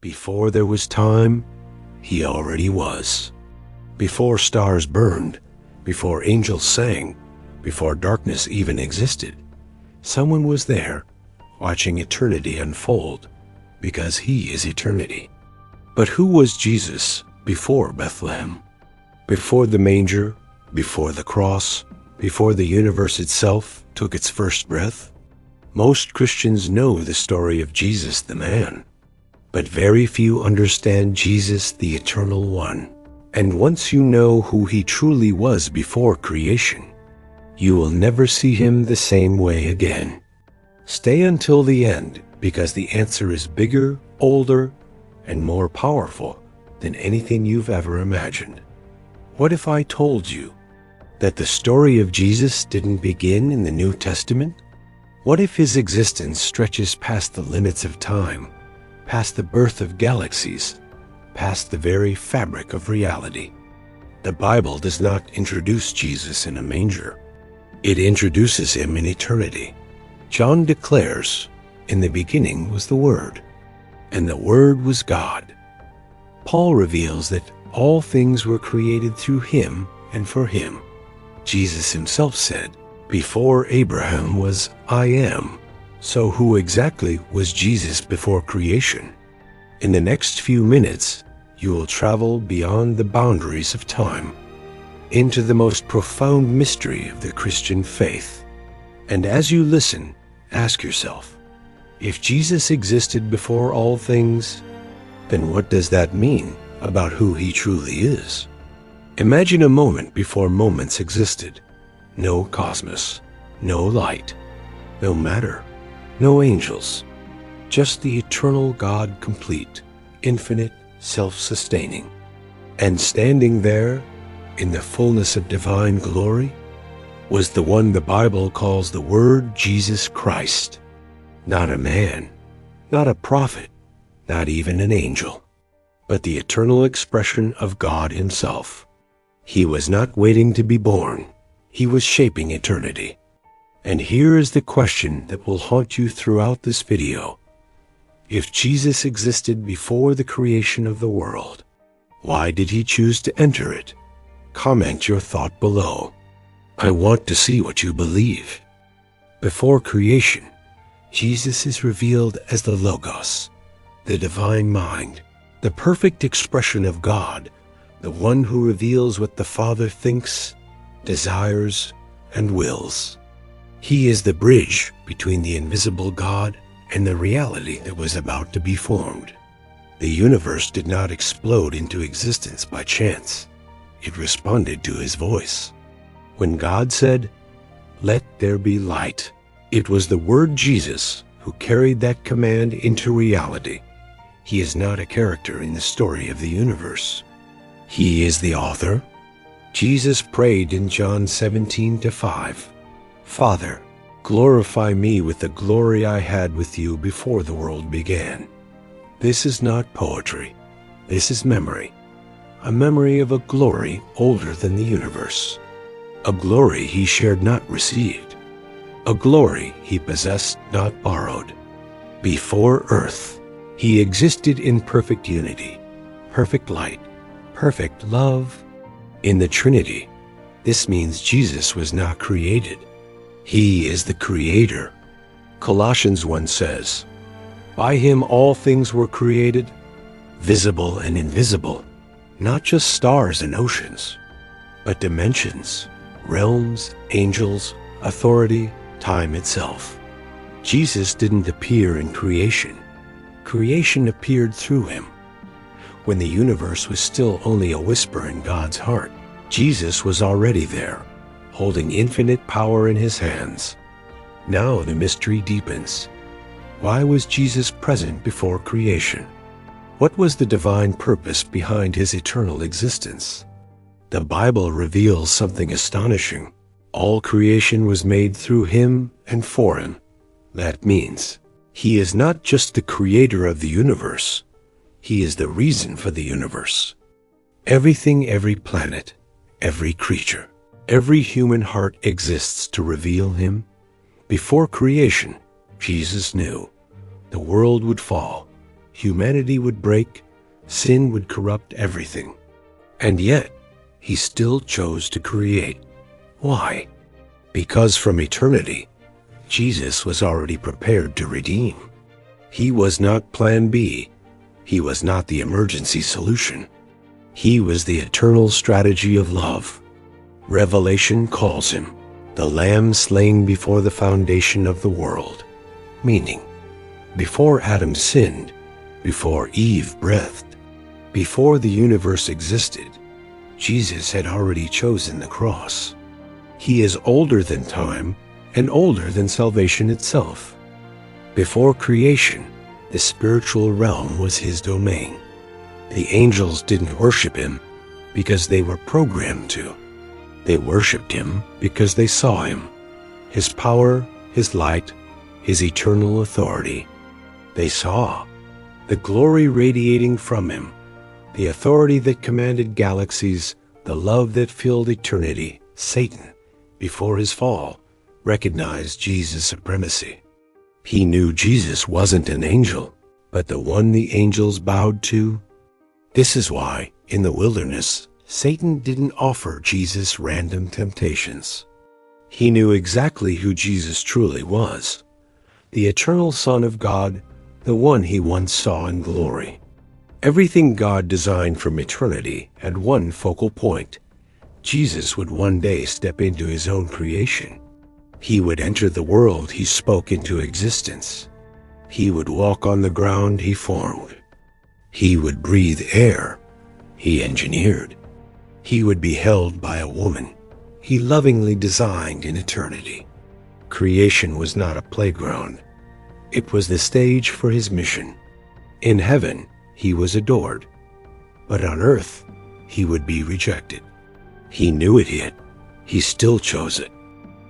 Before there was time, he already was. Before stars burned, before angels sang, before darkness even existed, someone was there, watching eternity unfold, because he is eternity. But who was Jesus before Bethlehem? Before the manger, before the cross, before the universe itself took its first breath? Most Christians know the story of Jesus the man, but very few understand Jesus the Eternal One. And once you know who he truly was before creation, you will never see him the same way again. Stay until the end, because the answer is bigger, older, and more powerful than anything you've ever imagined. What if I told you that the story of Jesus didn't begin in the New Testament? What if his existence stretches past the limits of time, past the birth of galaxies, past the very fabric of reality? The Bible does not introduce Jesus in a manger. It introduces him in eternity. John declares, "In the beginning was the Word, and the Word was God." Paul reveals that all things were created through him and for him. Jesus himself said, "Before Abraham was I am." So who exactly was Jesus before creation? In the next few minutes, you will travel beyond the boundaries of time, into the most profound mystery of the Christian faith. And as you listen, ask yourself, if Jesus existed before all things, then what does that mean about who he truly is? Imagine a moment before moments existed. No cosmos, no light, no matter, no angels, just the eternal God, complete, infinite, self-sustaining. And standing there, in the fullness of divine glory, was the one the Bible calls the Word, Jesus Christ. Not a man, not a prophet, not even an angel, but the eternal expression of God himself. He was not waiting to be born. He was shaping eternity. And here is the question that will haunt you throughout this video. If Jesus existed before the creation of the world, why did he choose to enter it? Comment your thought below. I want to see what you believe. Before creation, Jesus is revealed as the Logos, the divine mind, the perfect expression of God, the one who reveals what the Father thinks, desires, and wills. He is the bridge between the invisible God and the reality that was about to be formed. The universe did not explode into existence by chance. It responded to his voice. When God said, "Let there be light," it was the Word Jesus who carried that command into reality. He is not a character in the story of the universe. He is the author. Jesus prayed in John 17:5, "Father, glorify me with the glory I had with you before the world began." This is not poetry. This is memory. A memory of a glory older than the universe. A glory he shared, not received. A glory he possessed, not borrowed. Before earth, he existed in perfect unity, perfect light, perfect love. In the Trinity, this means Jesus was not created. He is the Creator. Colossians 1 says, "By him all things were created, visible and invisible," not just stars and oceans, but dimensions, realms, angels, authority, time itself. Jesus didn't appear in creation. Creation appeared through him. When the universe was still only a whisper in God's heart, Jesus was already there, holding infinite power in his hands. Now the mystery deepens. Why was Jesus present before creation? What was the divine purpose behind his eternal existence? The Bible reveals something astonishing. All creation was made through him and for him. That means he is not just the creator of the universe. He is the reason for the universe. Everything, every planet, every creature, every human heart exists to reveal him. Before creation, Jesus knew the world would fall, humanity would break, sin would corrupt everything. And yet, he still chose to create. Why? Because from eternity, Jesus was already prepared to redeem. He was not plan B. He was not the emergency solution. He was the eternal strategy of love. Revelation calls him the Lamb slain before the foundation of the world, meaning, before Adam sinned, before Eve breathed, before the universe existed, Jesus had already chosen the cross. He is older than time and older than salvation itself. Before creation, the spiritual realm was his domain. The angels didn't worship him because they were programmed to. They worshipped him because they saw him, his power, his light, his eternal authority. They saw the glory radiating from him, the authority that commanded galaxies, the love that filled eternity. Satan, before his fall, recognized Jesus' supremacy. He knew Jesus wasn't an angel, but the one the angels bowed to. This is why, in the wilderness, Satan didn't offer Jesus random temptations. He knew exactly who Jesus truly was, the eternal Son of God, the one he once saw in glory. Everything God designed from eternity had one focal point. Jesus would one day step into his own creation. He would enter the world he spoke into existence. He would walk on the ground he formed. He would breathe air he engineered. He would be held by a woman he lovingly designed in eternity. Creation was not a playground. It was the stage for his mission. In heaven, he was adored, but on earth, he would be rejected. He knew it yet. He still chose it,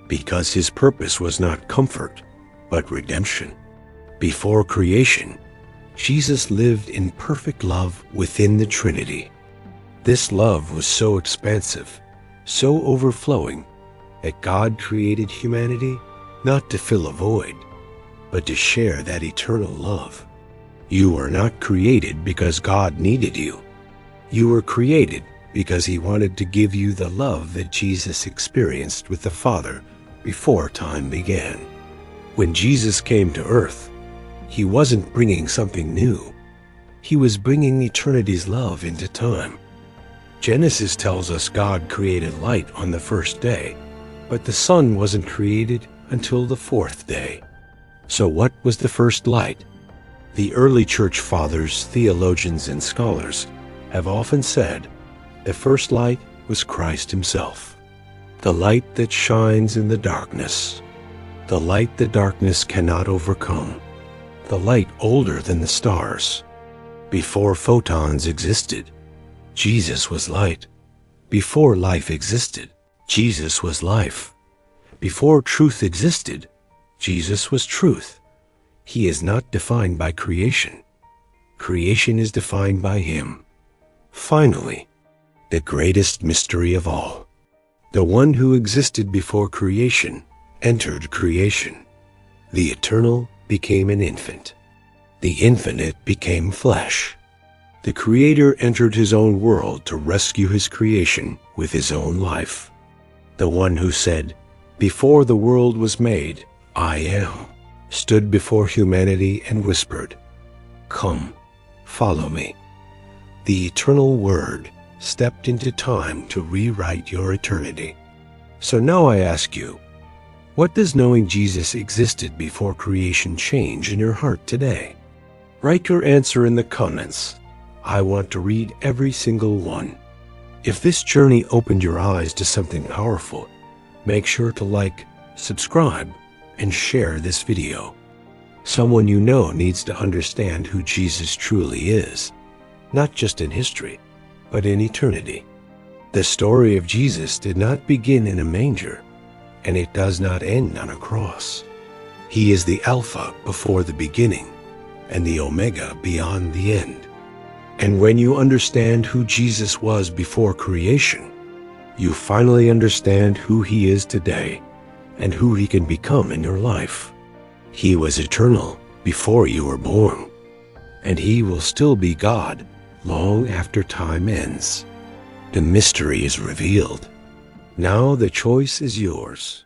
because his purpose was not comfort, but redemption. Before creation, Jesus lived in perfect love within the Trinity. This love was so expansive, so overflowing, that God created humanity not to fill a void, but to share that eternal love. You were not created because God needed you. You were created because he wanted to give you the love that Jesus experienced with the Father before time began. When Jesus came to earth, he wasn't bringing something new. He was bringing eternity's love into time. Genesis tells us God created light on the first day, but the sun wasn't created until the fourth day. So what was the first light? The early church fathers, theologians, and scholars have often said the first light was Christ himself, the light that shines in the darkness, the light the darkness cannot overcome, the light older than the stars. Before photons existed, Jesus was light. Before life existed, Jesus was life. Before truth existed, Jesus was truth. He is not defined by creation. Creation is defined by him. Finally, the greatest mystery of all. The one who existed before creation entered creation. The eternal became an infant. The infinite became flesh. The Creator entered his own world to rescue his creation with his own life. The one who said, "Before the world was made, I am," stood before humanity and whispered, "Come, follow me." The eternal Word stepped into time to rewrite your eternity. So now I ask you, what does knowing Jesus existed before creation change in your heart today? Write your answer in the comments. I want to read every single one. If this journey opened your eyes to something powerful, make sure to like, subscribe, and share this video. Someone you know needs to understand who Jesus truly is, not just in history, but in eternity. The story of Jesus did not begin in a manger, and it does not end on a cross. He is the Alpha before the beginning, and the Omega beyond the end. And when you understand who Jesus was before creation, you finally understand who he is today and who he can become in your life. He was eternal before you were born, and he will still be God long after time ends. The mystery is revealed. Now the choice is yours.